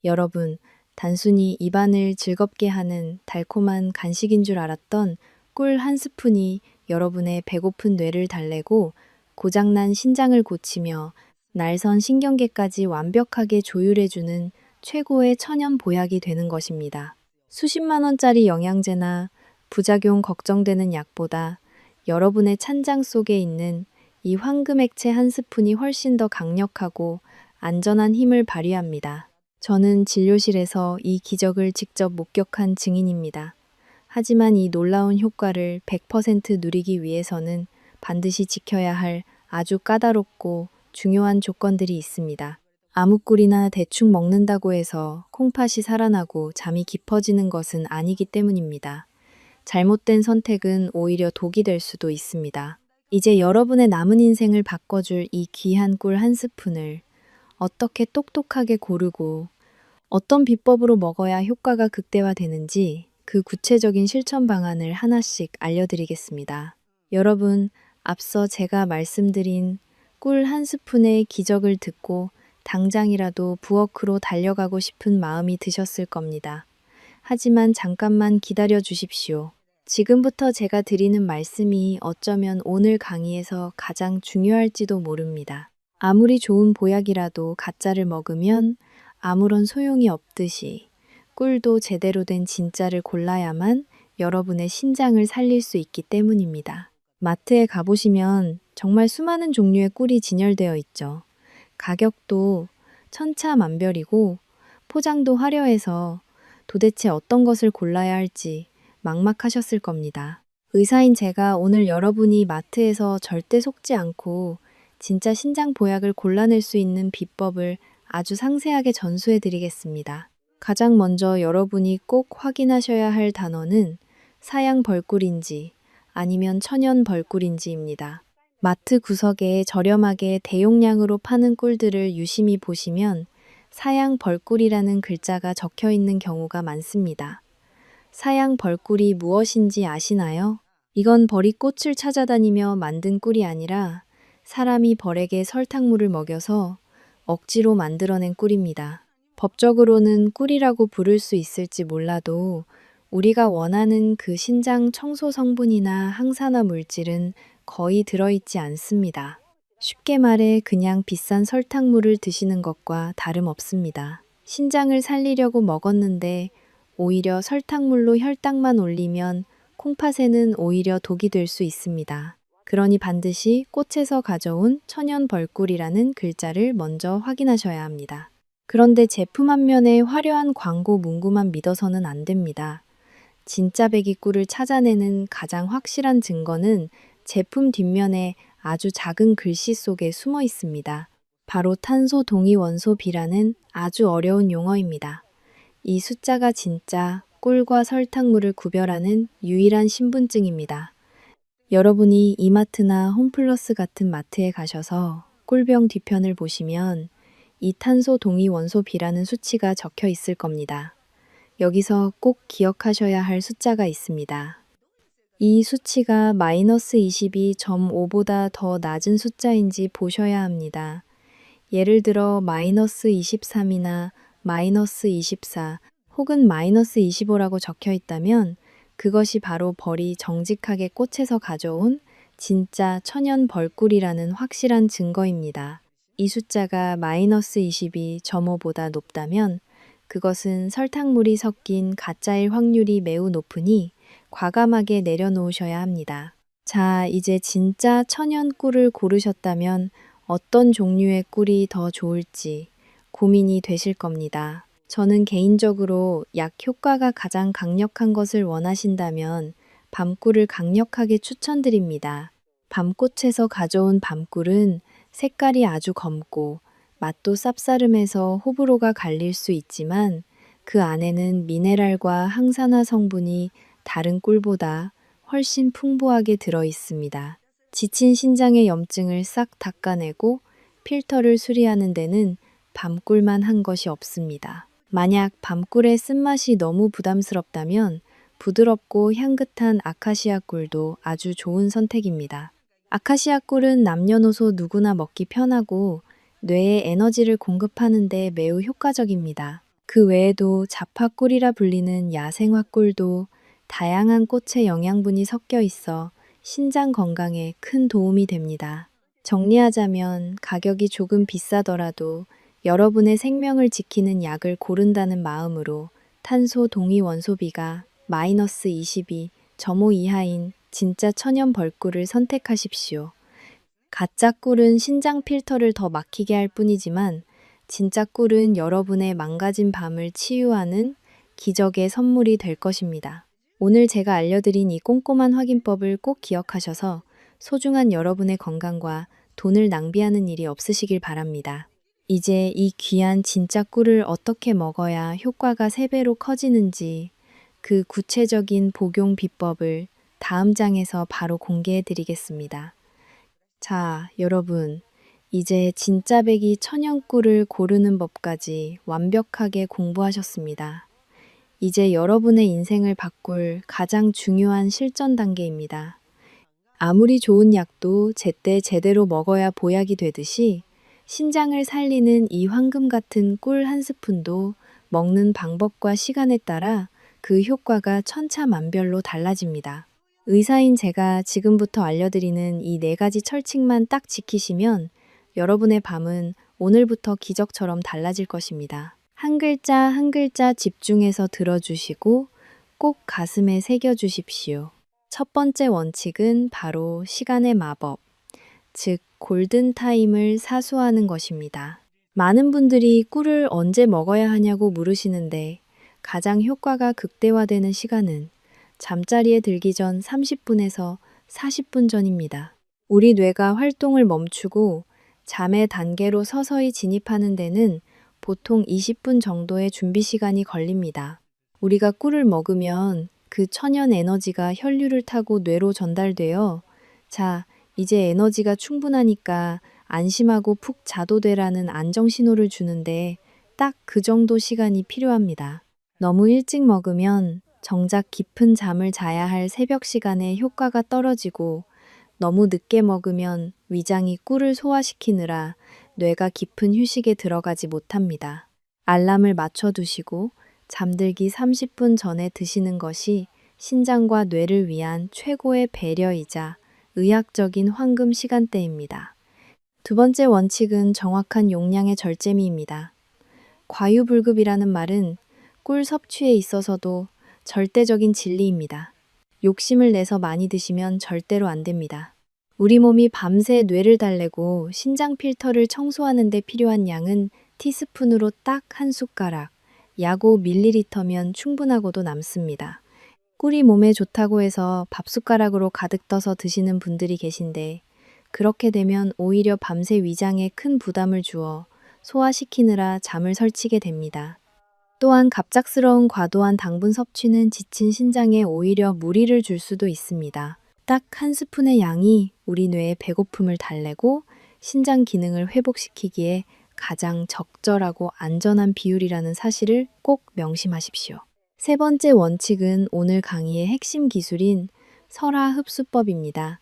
여러분, 단순히 입안을 즐겁게 하는 달콤한 간식인 줄 알았던 꿀 한 스푼이 여러분의 배고픈 뇌를 달래고 고장난 신장을 고치며 날선 신경계까지 완벽하게 조율해주는 최고의 천연 보약이 되는 것입니다. 수십만 원짜리 영양제나 부작용 걱정되는 약보다 여러분의 찬장 속에 있는 이 황금 액체 한 스푼이 훨씬 더 강력하고 안전한 힘을 발휘합니다. 저는 진료실에서 이 기적을 직접 목격한 증인입니다. 하지만 이 놀라운 효과를 100% 누리기 위해서는 반드시 지켜야 할 아주 까다롭고 중요한 조건들이 있습니다. 아무 꿀이나 대충 먹는다고 해서 콩팥이 살아나고 잠이 깊어지는 것은 아니기 때문입니다. 잘못된 선택은 오히려 독이 될 수도 있습니다. 이제 여러분의 남은 인생을 바꿔줄 이 귀한 꿀 한 스푼을 어떻게 똑똑하게 고르고 어떤 비법으로 먹어야 효과가 극대화되는지 그 구체적인 실천 방안을 하나씩 알려드리겠습니다. 여러분, 앞서 제가 말씀드린 꿀 한 스푼의 기적을 듣고 당장이라도 부엌으로 달려가고 싶은 마음이 드셨을 겁니다. 하지만 잠깐만 기다려 주십시오. 지금부터 제가 드리는 말씀이 어쩌면 오늘 강의에서 가장 중요할지도 모릅니다. 아무리 좋은 보약이라도 가짜를 먹으면 아무런 소용이 없듯이 꿀도 제대로 된 진짜를 골라야만 여러분의 신장을 살릴 수 있기 때문입니다. 마트에 가보시면 정말 수많은 종류의 꿀이 진열되어 있죠. 가격도 천차만별이고 포장도 화려해서 도대체 어떤 것을 골라야 할지 막막하셨을 겁니다. 의사인 제가 오늘 여러분이 마트에서 절대 속지 않고 진짜 신장 보약을 골라낼 수 있는 비법을 아주 상세하게 전수해 드리겠습니다. 가장 먼저 여러분이 꼭 확인하셔야 할 단어는 사양 벌꿀인지 아니면 천연 벌꿀인지입니다. 마트 구석에 저렴하게 대용량으로 파는 꿀들을 유심히 보시면 사양 벌꿀이라는 글자가 적혀 있는 경우가 많습니다. 사양 벌꿀이 무엇인지 아시나요? 이건 벌이 꽃을 찾아다니며 만든 꿀이 아니라 사람이 벌에게 설탕물을 먹여서 억지로 만들어낸 꿀입니다. 법적으로는 꿀이라고 부를 수 있을지 몰라도 우리가 원하는 그 신장 청소 성분이나 항산화 물질은 거의 들어있지 않습니다. 쉽게 말해 그냥 비싼 설탕물을 드시는 것과 다름없습니다. 신장을 살리려고 먹었는데 오히려 설탕물로 혈당만 올리면 콩팥에는 오히려 독이 될 수 있습니다. 그러니 반드시 꽃에서 가져온 천연 벌꿀이라는 글자를 먼저 확인하셔야 합니다. 그런데 제품 앞면의 화려한 광고 문구만 믿어서는 안 됩니다. 진짜 배기꿀을 찾아내는 가장 확실한 증거는 제품 뒷면에 아주 작은 글씨 속에 숨어 있습니다. 바로 탄소 동위 원소 B라는 아주 어려운 용어입니다. 이 숫자가 진짜 꿀과 설탕물을 구별하는 유일한 신분증입니다. 여러분이 이마트나 홈플러스 같은 마트에 가셔서 꿀병 뒤편을 보시면 이 탄소 동위 원소 B라는 수치가 적혀 있을 겁니다. 여기서 꼭 기억하셔야 할 숫자가 있습니다. 이 수치가 마이너스 22.5보다 더 낮은 숫자인지 보셔야 합니다. 예를 들어 마이너스 23이나 마이너스 24 혹은 마이너스 25라고 적혀 있다면 그것이 바로 벌이 정직하게 꽃에서 가져온 진짜 천연 벌꿀이라는 확실한 증거입니다. 이 숫자가 마이너스 22.5보다 높다면 그것은 설탕물이 섞인 가짜일 확률이 매우 높으니 과감하게 내려놓으셔야 합니다. 자, 이제 진짜 천연 꿀을 고르셨다면 어떤 종류의 꿀이 더 좋을지 고민이 되실 겁니다. 저는 개인적으로 약 효과가 가장 강력한 것을 원하신다면 밤꿀을 강력하게 추천드립니다. 밤꽃에서 가져온 밤꿀은 색깔이 아주 검고 맛도 쌉싸름해서 호불호가 갈릴 수 있지만 그 안에는 미네랄과 항산화 성분이 다른 꿀보다 훨씬 풍부하게 들어 있습니다. 지친 신장의 염증을 싹 닦아내고 필터를 수리하는 데는 밤꿀만 한 것이 없습니다. 만약 밤꿀의 쓴맛이 너무 부담스럽다면 부드럽고 향긋한 아카시아 꿀도 아주 좋은 선택입니다. 아카시아 꿀은 남녀노소 누구나 먹기 편하고 뇌에 에너지를 공급하는 데 매우 효과적입니다. 그 외에도 자파꿀이라 불리는 야생화꿀도 다양한 꽃의 영양분이 섞여 있어 신장 건강에 큰 도움이 됩니다. 정리하자면 가격이 조금 비싸더라도 여러분의 생명을 지키는 약을 고른다는 마음으로 탄소 동위 원소비가 마이너스 22.5 이하인 진짜 천연 벌꿀을 선택하십시오. 가짜 꿀은 신장 필터를 더 막히게 할 뿐이지만 진짜 꿀은 여러분의 망가진 밤을 치유하는 기적의 선물이 될 것입니다. 오늘 제가 알려드린 이 꼼꼼한 확인법을 꼭 기억하셔서 소중한 여러분의 건강과 돈을 낭비하는 일이 없으시길 바랍니다. 이제 이 귀한 진짜 꿀을 어떻게 먹어야 효과가 3배로 커지는지 그 구체적인 복용 비법을 다음 장에서 바로 공개해 드리겠습니다. 자, 여러분. 이제 진짜 배기 천연꿀을 고르는 법까지 완벽하게 공부하셨습니다. 이제 여러분의 인생을 바꿀 가장 중요한 실전 단계입니다. 아무리 좋은 약도 제때 제대로 먹어야 보약이 되듯이 신장을 살리는 이 황금 같은 꿀 한 스푼도 먹는 방법과 시간에 따라 그 효과가 천차만별로 달라집니다. 의사인 제가 지금부터 알려드리는 이 4가지 철칙만 딱 지키시면 여러분의 밤은 오늘부터 기적처럼 달라질 것입니다. 한 글자 한 글자 집중해서 들어주시고 꼭 가슴에 새겨주십시오. 첫 번째 원칙은 바로 시간의 마법, 즉 골든타임을 사수하는 것입니다. 많은 분들이 꿀을 언제 먹어야 하냐고 물으시는데 가장 효과가 극대화되는 시간은 잠자리에 들기 전 30분에서 40분 전입니다. 우리 뇌가 활동을 멈추고 잠의 단계로 서서히 진입하는 데는 보통 20분 정도의 준비 시간이 걸립니다. 우리가 꿀을 먹으면 그 천연 에너지가 혈류를 타고 뇌로 전달되어 자, 이제 에너지가 충분하니까 안심하고 푹 자도 되라는 안정 신호를 주는데 딱 그 정도 시간이 필요합니다. 너무 일찍 먹으면 정작 깊은 잠을 자야 할 새벽 시간에 효과가 떨어지고 너무 늦게 먹으면 위장이 꿀을 소화시키느라 뇌가 깊은 휴식에 들어가지 못합니다. 알람을 맞춰두시고 잠들기 30분 전에 드시는 것이 신장과 뇌를 위한 최고의 배려이자 의학적인 황금 시간대입니다. 두 번째 원칙은 정확한 용량의 절제미입니다. 과유불급이라는 말은 꿀 섭취에 있어서도 절대적인 진리입니다. 욕심을 내서 많이 드시면 절대로 안 됩니다. 우리 몸이 밤새 뇌를 달래고 신장 필터를 청소하는 데 필요한 양은 티스푼으로 딱 한 숟가락, 약 5ml면 충분하고도 남습니다. 꿀이 몸에 좋다고 해서 밥숟가락으로 가득 떠서 드시는 분들이 계신데 그렇게 되면 오히려 밤새 위장에 큰 부담을 주어 소화시키느라 잠을 설치게 됩니다. 또한 갑작스러운 과도한 당분 섭취는 지친 신장에 오히려 무리를 줄 수도 있습니다. 딱 한 스푼의 양이 우리 뇌의 배고픔을 달래고 신장 기능을 회복시키기에 가장 적절하고 안전한 비율이라는 사실을 꼭 명심하십시오. 세 번째 원칙은 오늘 강의의 핵심 기술인 설화 흡수법입니다.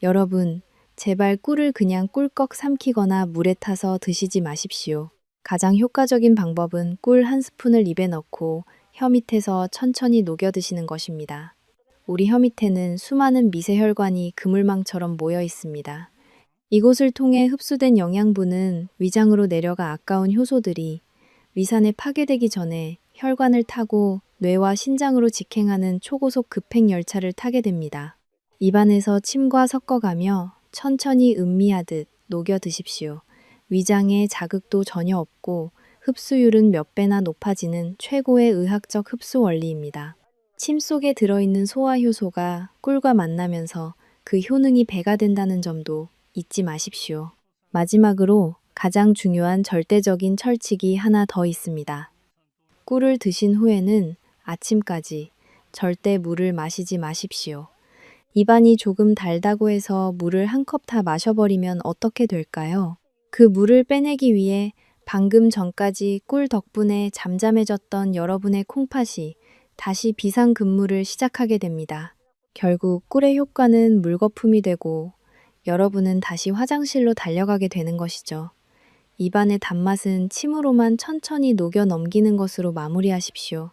여러분, 제발 꿀을 그냥 꿀꺽 삼키거나 물에 타서 드시지 마십시오. 가장 효과적인 방법은 꿀 한 스푼을 입에 넣고 혀 밑에서 천천히 녹여 드시는 것입니다. 우리 혀 밑에는 수많은 미세혈관이 그물망처럼 모여 있습니다. 이곳을 통해 흡수된 영양분은 위장으로 내려가 아까운 효소들이 위산에 파괴되기 전에 혈관을 타고 뇌와 신장으로 직행하는 초고속 급행 열차를 타게 됩니다. 입안에서 침과 섞어가며 천천히 음미하듯 녹여 드십시오. 위장에 자극도 전혀 없고 흡수율은 몇 배나 높아지는 최고의 의학적 흡수 원리입니다. 침 속에 들어있는 소화효소가 꿀과 만나면서 그 효능이 배가 된다는 점도 잊지 마십시오. 마지막으로 가장 중요한 절대적인 철칙이 하나 더 있습니다. 꿀을 드신 후에는 아침까지 절대 물을 마시지 마십시오. 입안이 조금 달다고 해서 물을 한 컵 다 마셔버리면 어떻게 될까요? 그 물을 빼내기 위해 방금 전까지 꿀 덕분에 잠잠해졌던 여러분의 콩팥이 다시 비상근무를 시작하게 됩니다. 결국 꿀의 효과는 물거품이 되고 여러분은 다시 화장실로 달려가게 되는 것이죠. 입안의 단맛은 침으로만 천천히 녹여 넘기는 것으로 마무리하십시오.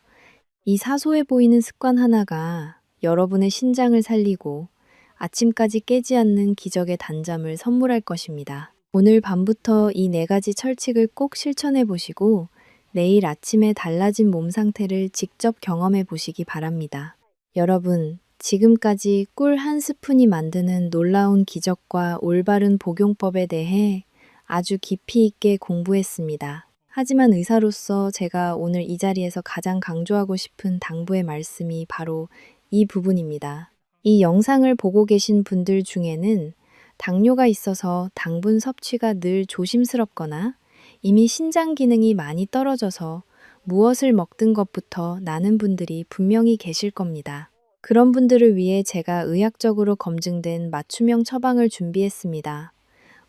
이 사소해 보이는 습관 하나가 여러분의 신장을 살리고 아침까지 깨지 않는 기적의 단잠을 선물할 것입니다. 오늘 밤부터 이 네 가지 철칙을 꼭 실천해 보시고 내일 아침에 달라진 몸 상태를 직접 경험해 보시기 바랍니다. 여러분, 지금까지 꿀 한 스푼이 만드는 놀라운 기적과 올바른 복용법에 대해 아주 깊이 있게 공부했습니다. 하지만 의사로서 제가 오늘 이 자리에서 가장 강조하고 싶은 당부의 말씀이 바로 이 부분입니다. 이 영상을 보고 계신 분들 중에는 당뇨가 있어서 당분 섭취가 늘 조심스럽거나 이미 신장 기능이 많이 떨어져서 무엇을 먹든 것부터 나는 분들이 분명히 계실 겁니다. 그런 분들을 위해 제가 의학적으로 검증된 맞춤형 처방을 준비했습니다.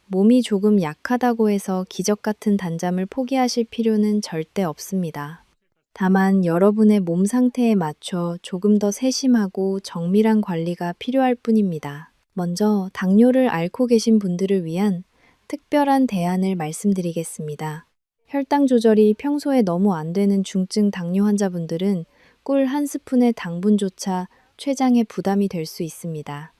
몸이 조금 약하다고 해서 기적 같은 단잠을 포기하실 필요는 절대 없습니다. 다만 여러분의 몸 상태에 맞춰 조금 더 세심하고 정밀한 관리가 필요할 뿐입니다. 먼저 당뇨를 앓고 계신 분들을 위한 특별한 대안을 말씀드리겠습니다. 혈당 조절이 평소에 너무 안 되는 중증 당뇨 환자분들은 꿀 한 스푼의 당분조차 췌장에 부담이 될 수 있습니다.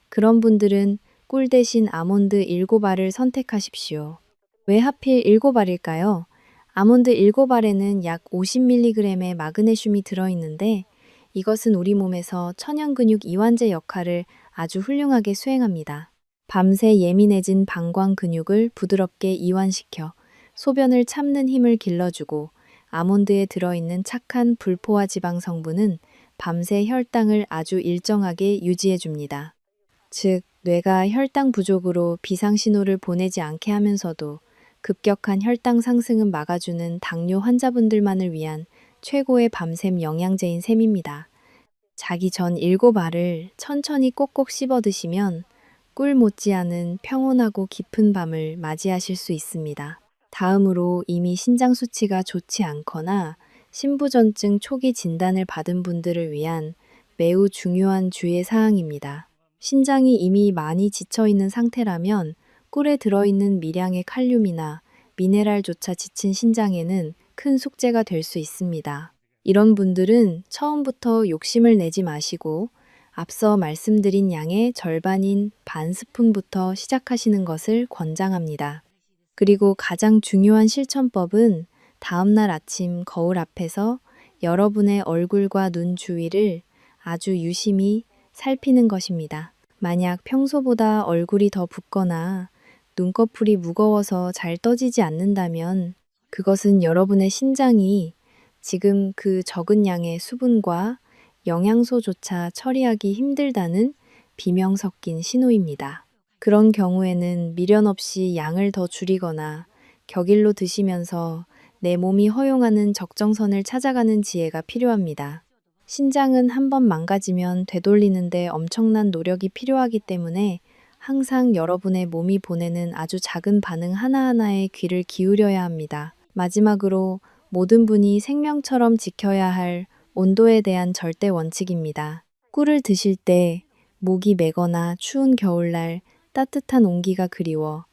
그런 분들은 꿀 대신 아몬드 7알을 선택하십시오. 왜 하필 7알일까요? 아몬드 7알에는 약 50mg의 마그네슘이 들어있는데 이것은 우리 몸에서 천연근육 이완제 역할을 아주 훌륭하게 수행합니다. 밤새 예민해진 방광 근육을 부드럽게 이완시켜 소변을 참는 힘을 길러주고 아몬드에 들어있는 착한 불포화 지방 성분은 밤새 혈당을 아주 일정하게 유지해줍니다. 즉, 뇌가 혈당 부족으로 비상신호를 보내지 않게 하면서도 급격한 혈당 상승은 막아주는 당뇨 환자분들만을 위한 최고의 밤샘 영양제인 셈입니다. 자기 전 7알을 천천히 꼭꼭 씹어 드시면 꿀 못지않은 평온하고 깊은 밤을 맞이하실 수 있습니다. 다음으로 이미 신장 수치가 좋지 않거나 신부전증 초기 진단을 받은 분들을 위한 매우 중요한 주의 사항입니다. 신장이 이미 많이 지쳐있는 상태라면 꿀에 들어있는 미량의 칼륨이나 미네랄조차 지친 신장에는 큰 숙제가 될 수 있습니다. 이런 분들은 처음부터 욕심을 내지 마시고 앞서 말씀드린 양의 절반인 반 스푼부터 시작하시는 것을 권장합니다. 그리고 가장 중요한 실천법은 다음날 아침 거울 앞에서 여러분의 얼굴과 눈 주위를 아주 유심히 살피는 것입니다. 만약 평소보다 얼굴이 더 붓거나 눈꺼풀이 무거워서 잘 떠지지 않는다면 그것은 여러분의 신장이 지금 그 적은 양의 수분과 영양소조차 처리하기 힘들다는 비명 섞인 신호입니다. 그런 경우에는 미련 없이 양을 더 줄이거나 격일로 드시면서 내 몸이 허용하는 적정선을 찾아가는 지혜가 필요합니다. 신장은 한번 망가지면 되돌리는데 엄청난 노력이 필요하기 때문에 항상 여러분의 몸이 보내는 아주 작은 반응 하나하나에 귀를 기울여야 합니다. 마지막으로 모든 분이 생명처럼 지켜야 할 온도에 대한 절대 원칙입니다. 꿀을 드실 때 목이 메거나 추운 겨울날 따뜻한 온기가 그리워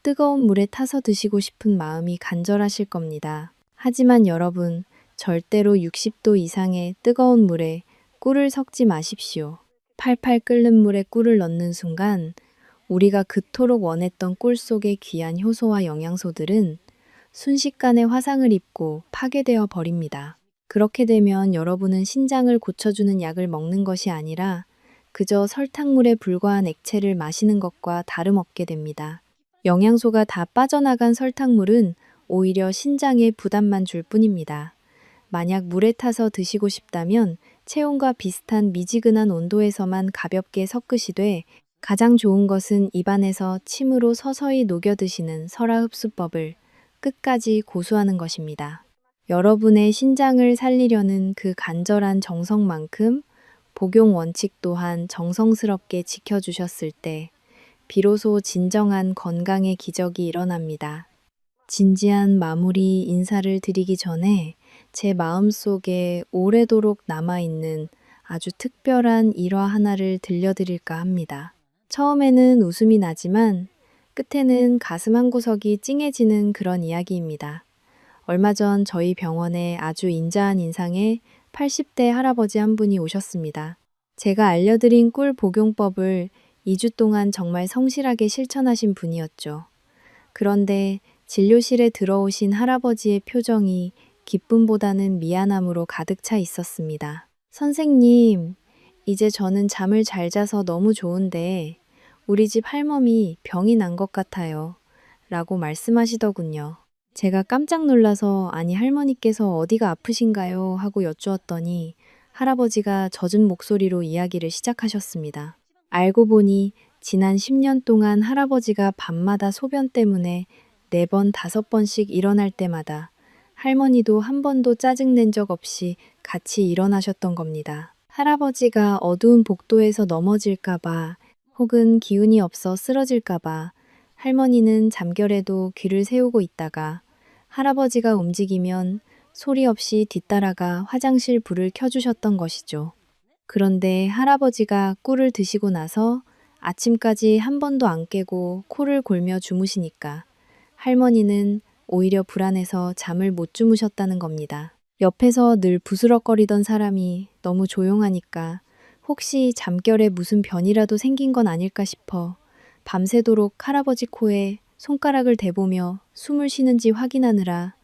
뜨거운 물에 타서 드시고 싶은 마음이 간절하실 겁니다. 하지만 여러분, 절대로 60도 이상의 뜨거운 물에 꿀을 섞지 마십시오. 팔팔 끓는 물에 꿀을 넣는 순간 우리가 그토록 원했던 꿀 속의 귀한 효소와 영양소들은 순식간에 화상을 입고 파괴되어 버립니다. 그렇게 되면 여러분은 신장을 고쳐주는 약을 먹는 것이 아니라 그저 설탕물에 불과한 액체를 마시는 것과 다름없게 됩니다. 영양소가 다 빠져나간 설탕물은 오히려 신장에 부담만 줄 뿐입니다. 만약 물에 타서 드시고 싶다면 체온과 비슷한 미지근한 온도에서만 가볍게 섞으시되 가장 좋은 것은 입안에서 침으로 서서히 녹여 드시는 설화 흡수법을 끝까지 고수하는 것입니다. 여러분의 신장을 살리려는 그 간절한 정성만큼 복용 원칙 또한 정성스럽게 지켜주셨을 때 비로소 진정한 건강의 기적이 일어납니다. 진지한 마무리 인사를 드리기 전에 제 마음속에 오래도록 남아있는 아주 특별한 일화 하나를 들려드릴까 합니다. 처음에는 웃음이 나지만 끝에는 가슴 한구석이 찡해지는 그런 이야기입니다. 얼마 전 저희 병원에 아주 인자한 인상의 80대 할아버지 한 분이 오셨습니다. 제가 알려드린 꿀 복용법을 2주 동안 정말 성실하게 실천하신 분이었죠. 그런데 진료실에 들어오신 할아버지의 표정이 기쁨보다는 미안함으로 가득 차 있었습니다. 선생님, 이제 저는 잠을 잘 자서 너무 좋은데 우리 집 할멈이 병이 난 것 같아요. 라고 말씀하시더군요. 제가 깜짝 놀라서 아니 할머니께서 어디가 아프신가요? 하고 여쭈었더니 할아버지가 젖은 목소리로 이야기를 시작하셨습니다. 알고 보니 지난 10년 동안 할아버지가 밤마다 소변 때문에 4번, 5번씩 일어날 때마다 할머니도 한 번도 짜증낸 적 없이 같이 일어나셨던 겁니다. 할아버지가 어두운 복도에서 넘어질까봐 혹은 기운이 없어 쓰러질까봐 할머니는 잠결에도 귀를 세우고 있다가 할아버지가 움직이면 소리 없이 뒤따라가 화장실 불을 켜주셨던 것이죠. 그런데 할아버지가 꿀을 드시고 나서 아침까지 한 번도 안 깨고 코를 골며 주무시니까 할머니는 오히려 불안해서 잠을 못 주무셨다는 겁니다. 옆에서 늘 부스럭거리던 사람이 너무 조용하니까 혹시 잠결에 무슨 변이라도 생긴 건 아닐까 싶어 밤새도록 할아버지 코에 손가락을 대보며 숨을 쉬는지 확인하느라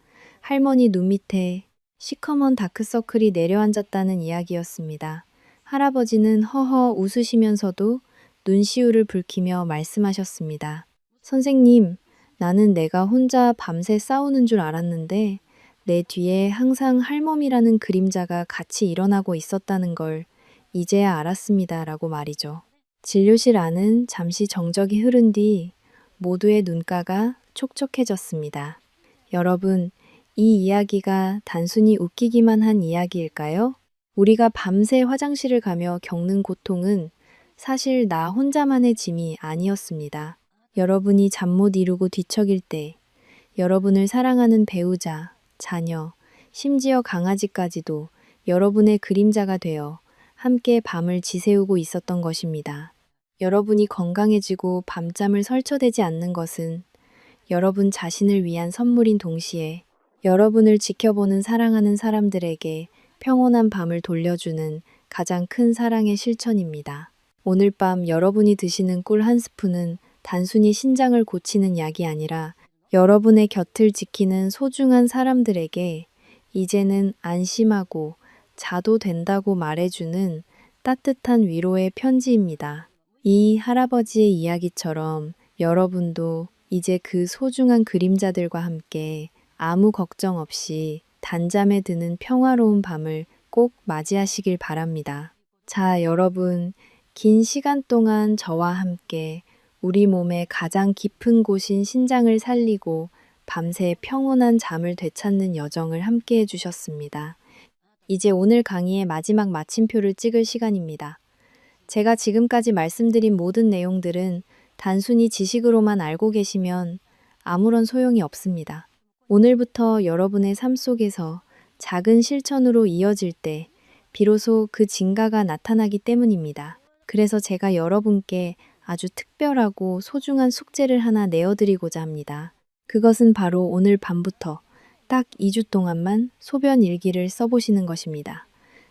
할머니 눈 밑에 시커먼 다크서클이 내려앉았다는 이야기였습니다. 할아버지는 허허 웃으시면서도 눈시울을 붉히며 말씀하셨습니다. 선생님, 나는 내가 혼자 밤새 싸우는 줄 알았는데 내 뒤에 항상 할멈이라는 그림자가 같이 일어나고 있었다는 걸 이제야 알았습니다. 라고 말이죠. 진료실 안은 잠시 정적이 흐른 뒤 모두의 눈가가 촉촉해졌습니다. 여러분, 이 이야기가 단순히 웃기기만 한 이야기일까요? 우리가 밤새 화장실을 가며 겪는 고통은 사실 나 혼자만의 짐이 아니었습니다. 여러분이 잠 못 이루고 뒤척일 때, 여러분을 사랑하는 배우자, 자녀, 심지어 강아지까지도 여러분의 그림자가 되어 함께 밤을 지새우고 있었던 것입니다. 여러분이 건강해지고 밤잠을 설쳐대지 않는 것은 여러분 자신을 위한 선물인 동시에 여러분을 지켜보는 사랑하는 사람들에게 평온한 밤을 돌려주는 가장 큰 사랑의 실천입니다. 오늘 밤 여러분이 드시는 꿀 한 스푼은 단순히 신장을 고치는 약이 아니라 여러분의 곁을 지키는 소중한 사람들에게 이제는 안심하고 자도 된다고 말해주는 따뜻한 위로의 편지입니다. 이 할아버지의 이야기처럼 여러분도 이제 그 소중한 그림자들과 함께 아무 걱정 없이 단잠에 드는 평화로운 밤을 꼭 맞이하시길 바랍니다. 자, 여러분, 긴 시간 동안 저와 함께 우리 몸의 가장 깊은 곳인 신장을 살리고 밤새 평온한 잠을 되찾는 여정을 함께 해주셨습니다. 이제 오늘 강의의 마지막 마침표를 찍을 시간입니다. 제가 지금까지 말씀드린 모든 내용들은 단순히 지식으로만 알고 계시면 아무런 소용이 없습니다. 오늘부터 여러분의 삶 속에서 작은 실천으로 이어질 때 비로소 그 진가가 나타나기 때문입니다. 그래서 제가 여러분께 아주 특별하고 소중한 숙제를 하나 내어드리고자 합니다. 그것은 바로 오늘 밤부터 딱 2주 동안만 소변 일기를 써보시는 것입니다.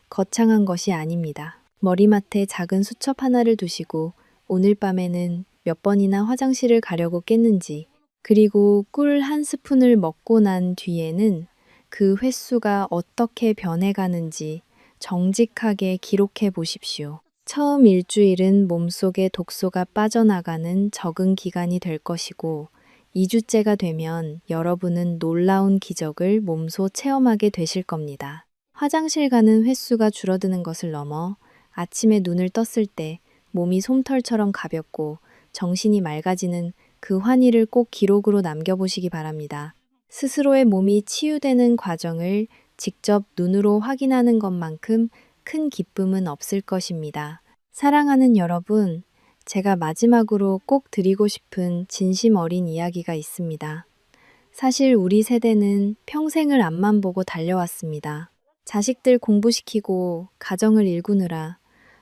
거창한 것이 아닙니다. 머리맡에 작은 수첩 하나를 두시고 오늘 밤에는 몇 번이나 화장실을 가려고 깼는지, 그리고 꿀 한 스푼을 먹고 난 뒤에는 그 횟수가 어떻게 변해가는지 정직하게 기록해 보십시오. 처음 일주일은 몸속에 독소가 빠져나가는 적응 기간이 될 것이고 2주째가 되면 여러분은 놀라운 기적을 몸소 체험하게 되실 겁니다. 화장실 가는 횟수가 줄어드는 것을 넘어 아침에 눈을 떴을 때 몸이 솜털처럼 가볍고 정신이 맑아지는 그 환희를 꼭 기록으로 남겨보시기 바랍니다. 스스로의 몸이 치유되는 과정을 직접 눈으로 확인하는 것만큼 큰 기쁨은 없을 것입니다. 사랑하는 여러분, 제가 마지막으로 꼭 드리고 싶은 진심 어린 이야기가 있습니다. 사실 우리 세대는 평생을 앞만 보고 달려왔습니다. 자식들 공부시키고 가정을 일구느라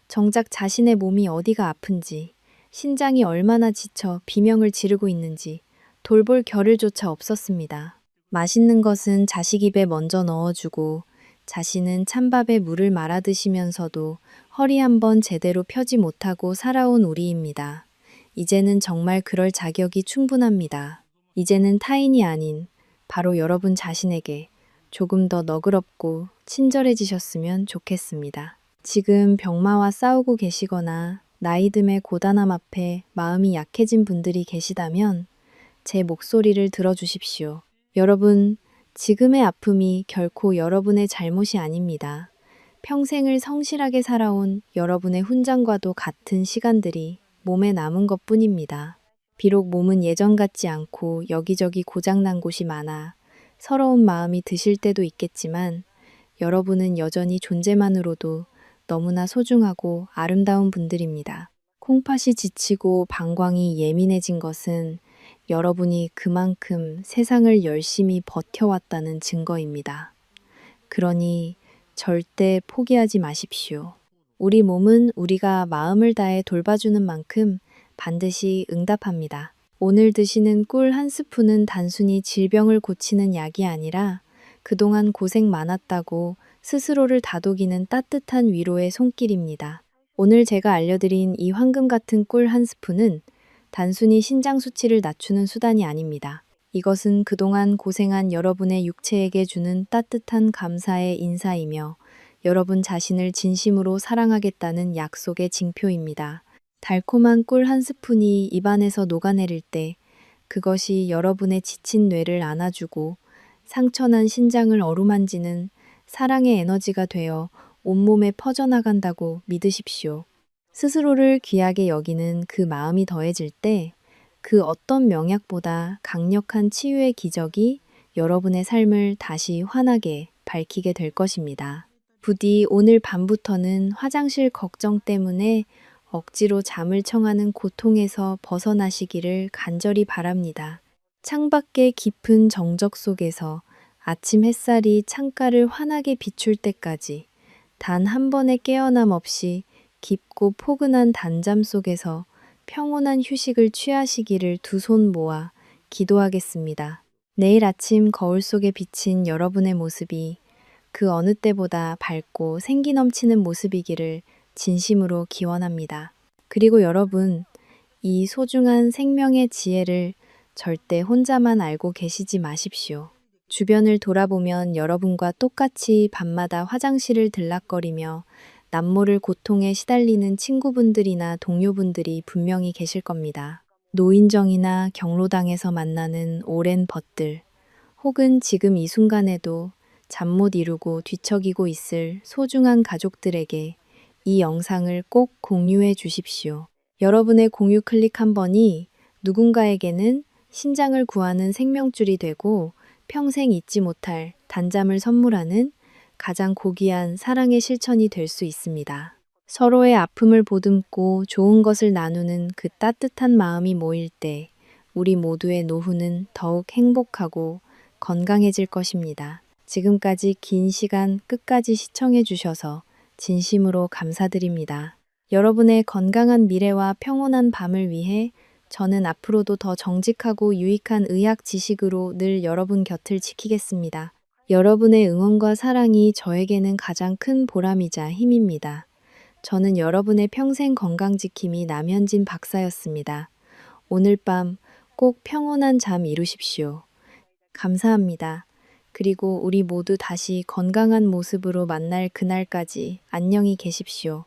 정작 자신의 몸이 어디가 아픈지, 신장이 얼마나 지쳐 비명을 지르고 있는지 돌볼 겨를조차 없었습니다. 맛있는 것은 자식 입에 먼저 넣어주고 자신은 찬밥에 물을 말아 드시면서도 허리 한번 제대로 펴지 못하고 살아온 우리입니다. 이제는 정말 그럴 자격이 충분합니다. 이제는 타인이 아닌 바로 여러분 자신에게 조금 더 너그럽고 친절해지셨으면 좋겠습니다. 지금 병마와 싸우고 계시거나 나이듦의 고단함 앞에 마음이 약해진 분들이 계시다면 제 목소리를 들어주십시오. 여러분, 지금의 아픔이 결코 여러분의 잘못이 아닙니다. 평생을 성실하게 살아온 여러분의 훈장과도 같은 시간들이 몸에 남은 것뿐입니다. 비록 몸은 예전 같지 않고 여기저기 고장난 곳이 많아 서러운 마음이 드실 때도 있겠지만 여러분은 여전히 존재만으로도 너무나 소중하고 아름다운 분들입니다. 콩팥이 지치고 방광이 예민해진 것은 여러분이 그만큼 세상을 열심히 버텨왔다는 증거입니다. 그러니 절대 포기하지 마십시오. 우리 몸은 우리가 마음을 다해 돌봐주는 만큼 반드시 응답합니다. 오늘 드시는 꿀 한 스푼은 단순히 질병을 고치는 약이 아니라 그동안 고생 많았다고 스스로를 다독이는 따뜻한 위로의 손길입니다. 오늘 제가 알려드린 이 황금 같은 꿀 한 스푼은 단순히 신장 수치를 낮추는 수단이 아닙니다. 이것은 그동안 고생한 여러분의 육체에게 주는 따뜻한 감사의 인사이며 여러분 자신을 진심으로 사랑하겠다는 약속의 징표입니다. 달콤한 꿀 한 스푼이 입안에서 녹아내릴 때 그것이 여러분의 지친 뇌를 안아주고 상처난 신장을 어루만지는 사랑의 에너지가 되어 온몸에 퍼져나간다고 믿으십시오. 스스로를 귀하게 여기는 그 마음이 더해질 때 그 어떤 명약보다 강력한 치유의 기적이 여러분의 삶을 다시 환하게 밝히게 될 것입니다. 부디 오늘 밤부터는 화장실 걱정 때문에 억지로 잠을 청하는 고통에서 벗어나시기를 간절히 바랍니다. 창밖의 깊은 정적 속에서 아침 햇살이 창가를 환하게 비출 때까지 단 한 번의 깨어남 없이 깊고 포근한 단잠 속에서 평온한 휴식을 취하시기를 두 손 모아 기도하겠습니다. 내일 아침 거울 속에 비친 여러분의 모습이 그 어느 때보다 밝고 생기 넘치는 모습이기를 진심으로 기원합니다. 그리고 여러분, 이 소중한 생명의 지혜를 절대 혼자만 알고 계시지 마십시오. 주변을 돌아보면 여러분과 똑같이 밤마다 화장실을 들락거리며 남모를 고통에 시달리는 친구분들이나 동료분들이 분명히 계실 겁니다. 노인정이나 경로당에서 만나는 오랜 벗들, 혹은 지금 이 순간에도 잠 못 이루고 뒤척이고 있을 소중한 가족들에게 이 영상을 꼭 공유해 주십시오. 여러분의 공유 클릭 한 번이 누군가에게는 신장을 구하는 생명줄이 되고 평생 잊지 못할 단잠을 선물하는 가장 고귀한 사랑의 실천이 될 수 있습니다. 서로의 아픔을 보듬고 좋은 것을 나누는 그 따뜻한 마음이 모일 때 우리 모두의 노후는 더욱 행복하고 건강해질 것입니다. 지금까지 긴 시간 끝까지 시청해 주셔서 진심으로 감사드립니다. 여러분의 건강한 미래와 평온한 밤을 위해 저는 앞으로도 더 정직하고 유익한 의학 지식으로 늘 여러분 곁을 지키겠습니다. 여러분의 응원과 사랑이 저에게는 가장 큰 보람이자 힘입니다. 저는 여러분의 평생 건강지킴이 남현진 박사였습니다. 오늘 밤 꼭 평온한 잠 이루십시오. 감사합니다. 그리고 우리 모두 다시 건강한 모습으로 만날 그날까지 안녕히 계십시오.